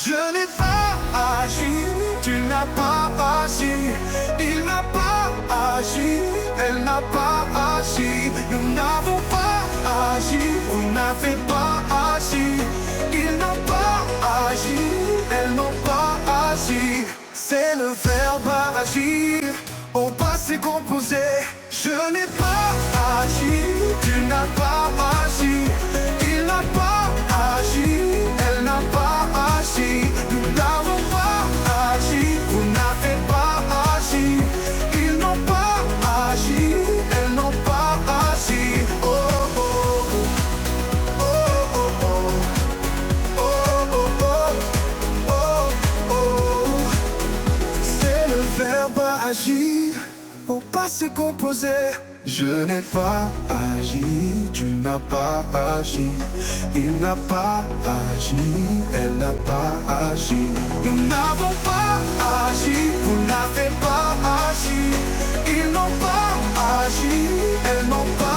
Je n'ai pas agi, tu n'as pas agi, il n'a pas agi, elle n'a pas agi, nous n'avons pas agi, vous n'avez pas agi, il n'a pas agi, elles n'ont pas agi. C'est le verbe agir au passé composé. Je n'ai pas agi, tu n'as pas agi, il n'a pas agi, elle n'a pas agi, nous n'avons pas agi, vous n'avez pas agi, ils n'ont pas agi, elles n'ont pas agi. Oh oh oh oh oh oh oh oh oh. C'est le verbe agir au passé composé. Je n'ai pas agi, tu n'as pas agi, il n'a pas agi, elle n'a pas agi, nous n'avons pas agi, vous n'avez pas agi, ils n'ont pas agi, elles n'ont pas